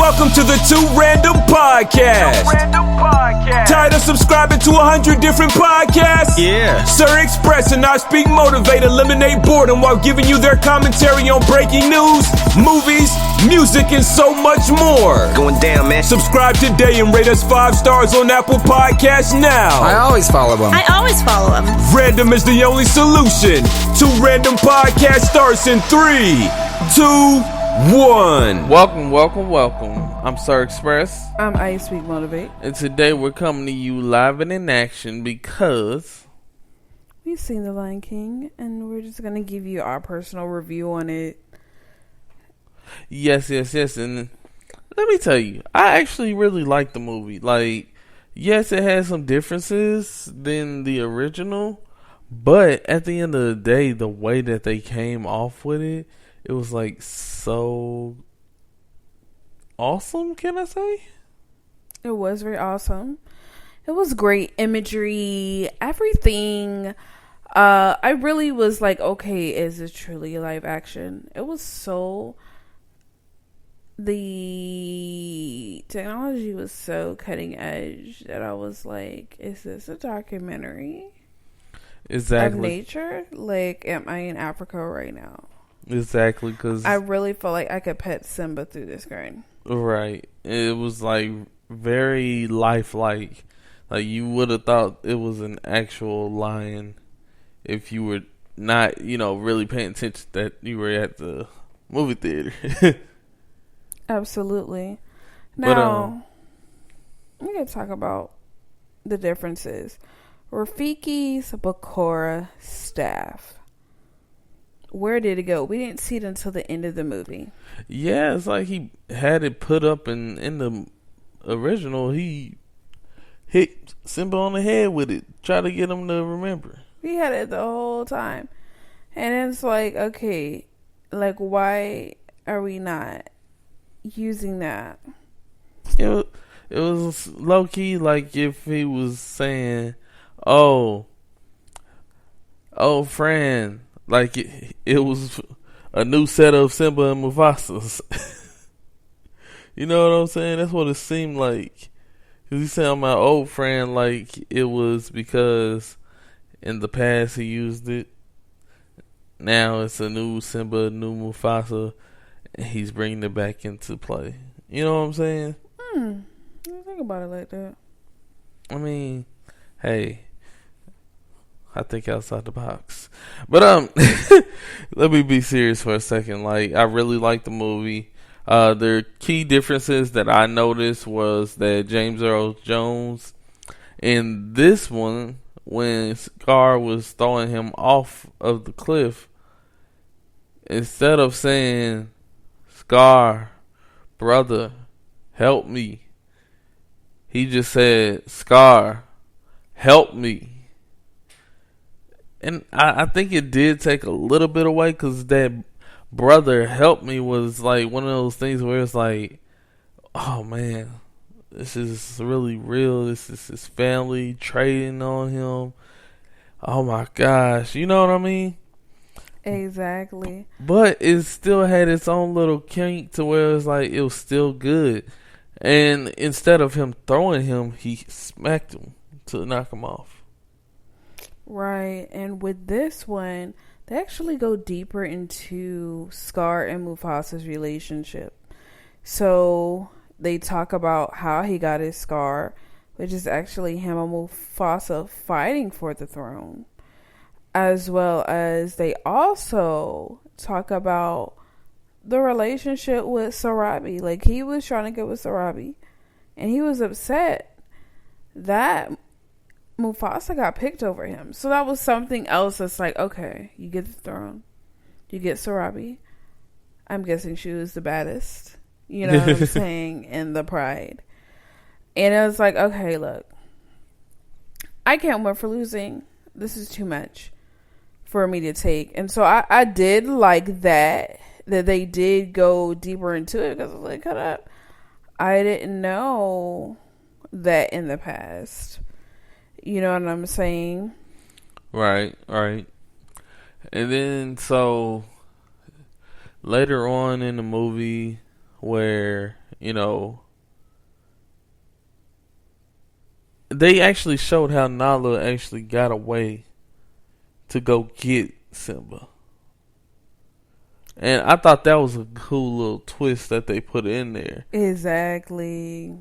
Welcome to the Two Random Podcast. Tired of subscribing to 100 different podcasts? Yeah. SirXpress and ISpeakMotivate eliminate boredom while giving you their commentary on breaking news, movies, music, and so much more. Going down, man. Subscribe today and rate us 5 stars on Apple Podcasts now. I always follow them. Random is the only solution. Two Random Podcast starts in 3, 2, 1. Welcome. I'm SirXpress. I'm ISpeakMotivate. And today we're coming to you live and in action because we've seen The Lion King and we're just going to give you our personal review on it. Yes. And let me tell you, I actually really like the movie. Like, yes, it has some differences than the original, but at the end of the day, the way that they came off with it, it was like so awesome, can I say? It was very awesome. It was great imagery, everything. I really was like, okay, is this truly live action? It was so... The technology was so cutting edge that I was like, is this a documentary? Exactly. Of nature? Like, am I in Africa right now? Exactly, because I really felt like I could pet Simba through the screen. Right. It was like very lifelike. Like you would have thought it was an actual lion if you were not, really paying attention that you were at the movie theater. Absolutely. Now, we gotta talk about the differences. Rafiki's Bakura staff. Where did it go? We didn't see it until the end of the movie. Yeah, it's like he had it put up in the original. He hit Simba on the head with it, try to get him to remember. He had it the whole time. And it's like, okay, like why are we not using that? It was low key like if he was saying, oh friend, like it was a new set of Simba and Mufasa's. You know what I'm saying? That's what it seemed like. Cause he said my old friend, like it was because in the past he used it. Now it's a new Simba, new Mufasa, and he's bringing it back into play. You know what I'm saying? I don't think about it like that. I mean, hey, I think outside the box. But let me be serious for a second. Like, I really like the movie. The key differences that I noticed was that James Earl Jones in this one, when Scar was throwing him off of the cliff, instead of saying, Scar, brother, help me, he just said, Scar, help me. And I think it did take a little bit away because that brother help me was like one of those things where it's like, oh man, this is really real. This is his family trading on him. Oh my gosh. You know what I mean? Exactly. But it still had its own little kink to where it's like it was still good. And instead of him throwing him, he smacked him to knock him off. Right, and with this one, they actually go deeper into Scar and Mufasa's relationship. So they talk about how he got his scar, which is actually him and Mufasa fighting for the throne. As well as they also talk about the relationship with Sarabi. Like, he was trying to get with Sarabi, and he was upset that Mufasa got picked over him. So that was something else that's like, okay, you get the throne, you get Sarabi. I'm guessing she was the baddest, you know what I'm saying, in the pride. And it was like, okay, look, I can't win for losing. This is too much for me to take. And so I did like that they did go deeper into it, because I was like, cut up, I didn't know that in the past. You know what I'm saying? Right. And then, so, later on in the movie, where, they actually showed how Nala actually got away to go get Simba. And I thought that was a cool little twist that they put in there. Exactly.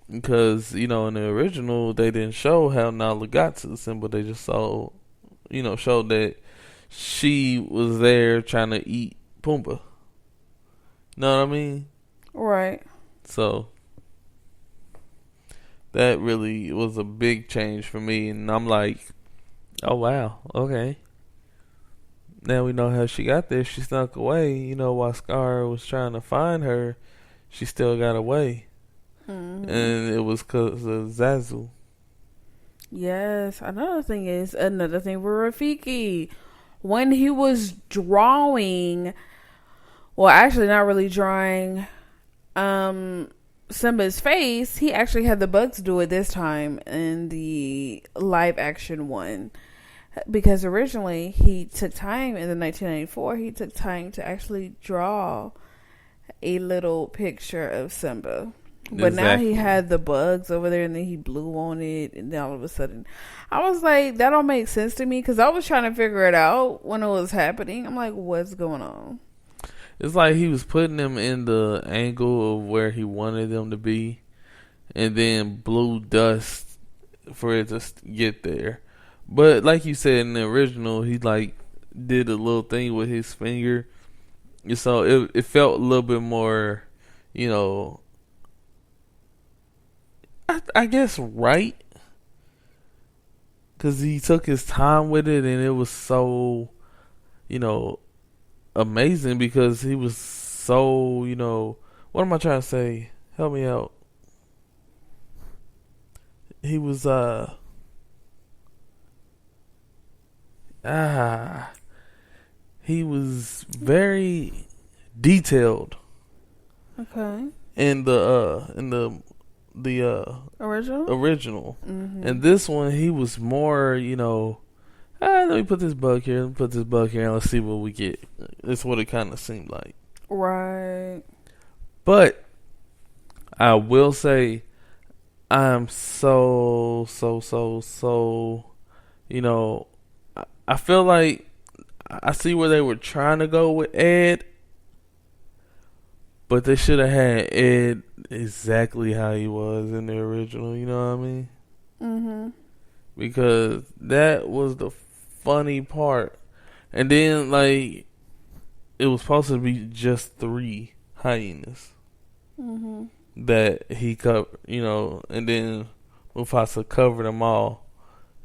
Because, in the original, they didn't show how Nala got to Simba. They just showed that she was there trying to eat Pumbaa. Know what I mean? Right. So that really was a big change for me, and I'm like, oh wow, okay. Now we know how she got there. She snuck away, while Scar was trying to find her. She still got away. Mm-hmm. And it was because of Zazu. Yes. Another thing with Rafiki. When he was drawing, well, actually not really drawing Simba's face, he actually had the bugs do it this time in the live action one. Because originally he took time in the 1994, he took time to actually draw a little picture of Simba. But now he had the bugs over there, and then he blew on it, and then all of a sudden, I was like, that don't make sense to me, because I was trying to figure it out when it was happening. I'm like, what's going on? It's like he was putting them in the angle of where he wanted them to be, and then blew dust for it to get there. But like you said in the original, he did a little thing with his finger, so it felt a little bit more, I guess right, because he took his time with it, and it was so, amazing, because he was so, what am I trying to say? Help me out. He was he was very detailed. Okay. In the original. Mm-hmm. And this one, he was more, let me put this bug here, and let's see what we get. That's what it kind of seemed like. Right. But I will say, I'm so, I feel like I see where they were trying to go with Ed, but they should have had Ed exactly how he was in the original, you know what I mean? Mm-hmm. Because that was the funny part. And then, it was supposed to be just 3 hyenas. Mm-hmm. That he covered, and then Mufasa covered them all.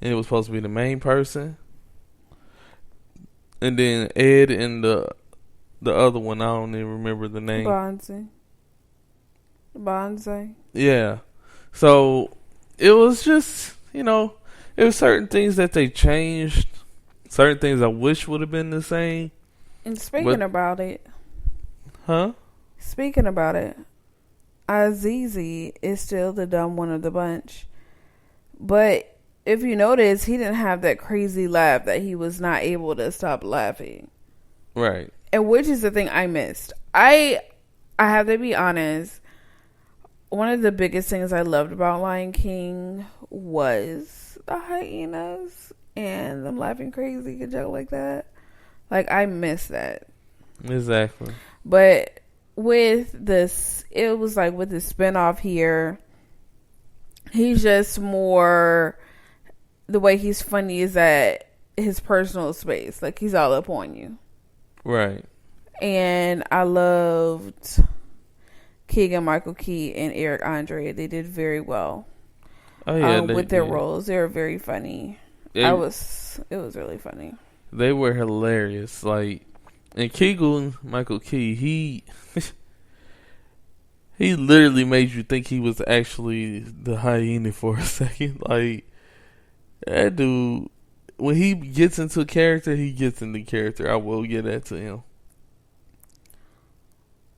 And it was supposed to be the main person. And then Ed and the other one, I don't even remember the name. Bonsai. Yeah. So it was just, it was certain things that they changed. Certain things I wish would have been the same. And speaking about it. Huh? Speaking about it. Azizi is still the dumb one of the bunch. But if you notice, he didn't have that crazy laugh that he was not able to stop laughing. Right. And which is the thing I missed. I have to be honest. One of the biggest things I loved about Lion King was the hyenas and them laughing crazy, a joke like that. I miss that. Exactly. But with this, it was with the spinoff here, he's just more, the way he's funny is at his personal space. He's all up on you. Right. And I loved Keegan-Michael Key and Eric Andre. They did very well. Oh yeah, with their roles. They were very funny. It was really funny. They were hilarious. And Keegan-Michael Key, he literally made you think he was actually the hyena for a second. That dude, when he gets into character, he gets into character. I will give that to him.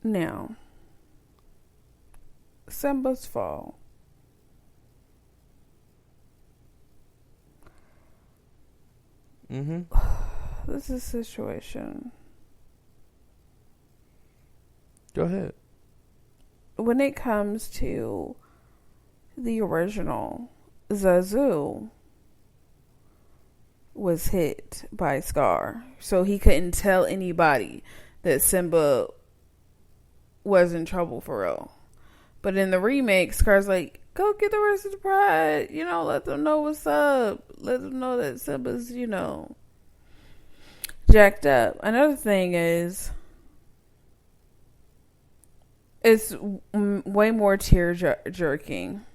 Now, Simba's fall. Mm-hmm. This is a situation. Go ahead. when it comes to the original, Zazu was hit by Scar, so he couldn't tell anybody that Simba was in trouble for real. But in the remake, Scar's like, go get the rest of the pride, let them know what's up, let them know that Simba's, jacked up. Another thing is, it's way more tear jerking.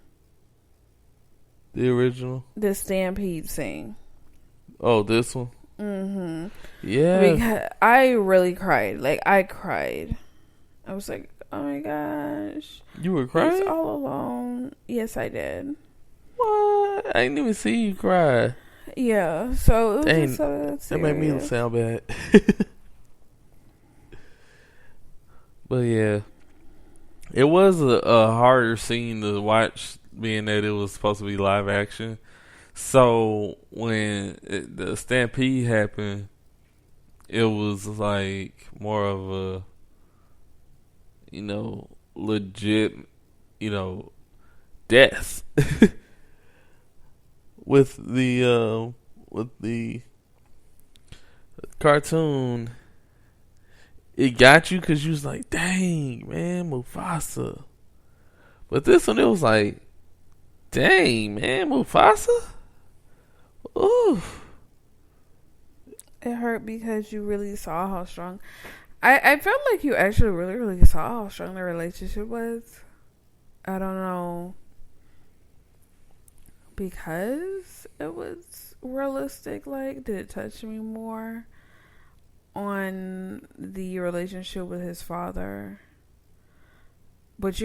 The original? The Stampede scene. Oh, this one? Mm-hmm. Yeah. Because I really cried. Like, I cried. I was like, oh my gosh. You were crying? He's all alone. Yes, I did. What? I didn't even see you cry. Yeah, so it was Dang, just so serious. that made me sound bad. But yeah, it was a harder scene to watch, being that it was supposed to be live action. So when the stampede happened, it was like more of a, legit, death. with the cartoon, it got you because you was like, dang, man, Mufasa. But this one, it was like, dang, man, Mufasa? Ooh. It hurt because you really saw how strong. I felt like you actually really, really saw how strong the relationship was. I don't know. Because it was realistic, like, did it touch me more on the relationship with his father? But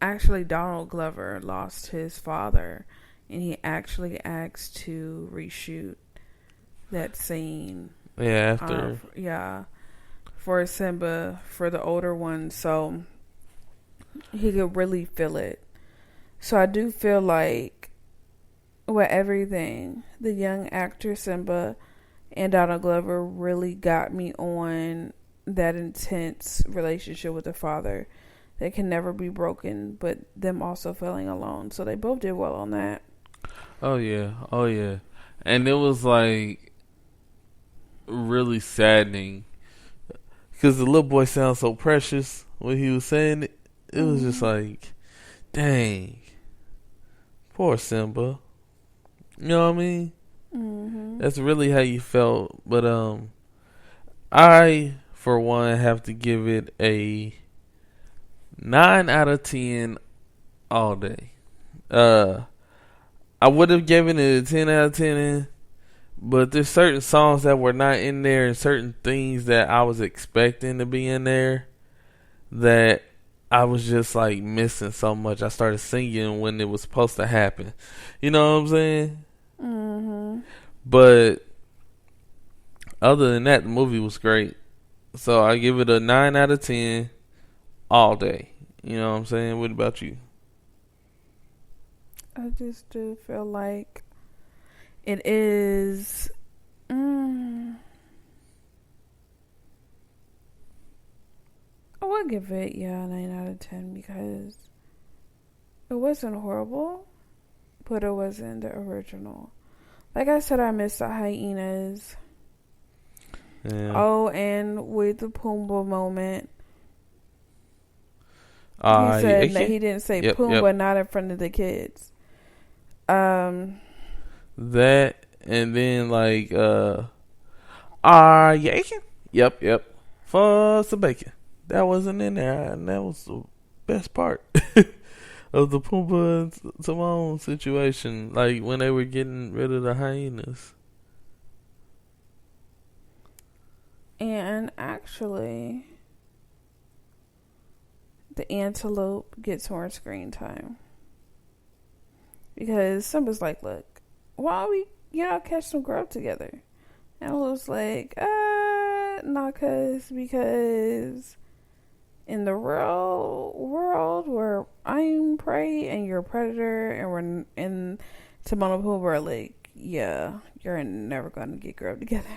actually Donald Glover lost his father, and he actually asked to reshoot that scene. Yeah, after. For Simba, for the older one, so he could really feel it. So I do feel like with everything, the young actor Simba and Donald Glover really got me on that intense relationship with the father that can never be broken, but them also feeling alone. So they both did well on that. Oh yeah. And it was like really saddening because the little boy sounds so precious when he was saying it. It was just like, dang, poor Simba. You know what I mean? Mm-hmm. That's really how you felt. But I, for one, have to give it a 9 out of 10 all day. I would have given it a 10 out of 10, but there's certain songs that were not in there and certain things that I was expecting to be in there that I was just like missing so much. I started singing when it was supposed to happen. You know what I'm saying? Mm-hmm. But other than that, the movie was great. So I give it a 9 out of 10 all day. You know what I'm saying? What about you? I just do feel like it is. I would give it, 9 out of 10 because it wasn't horrible, but it wasn't the original. Like I said, I missed the hyenas. Yeah. Oh, and with the Pumbaa moment, he said that he didn't say Pumbaa, not in front of the kids. That, and then like, are you aching? Yep. For some bacon. That wasn't in there, and that was the best part of the Pumbaa and Timon situation. Like when they were getting rid of the hyenas. And actually, the antelope gets more screen time. Because Simba's like, look, why don't we, catch some grub together? And I was like, not because in the real world where I'm prey and you're a predator and we're in Timon and Pumbaa are like, yeah, you're never going to get grub together.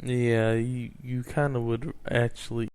Yeah, you kind of would actually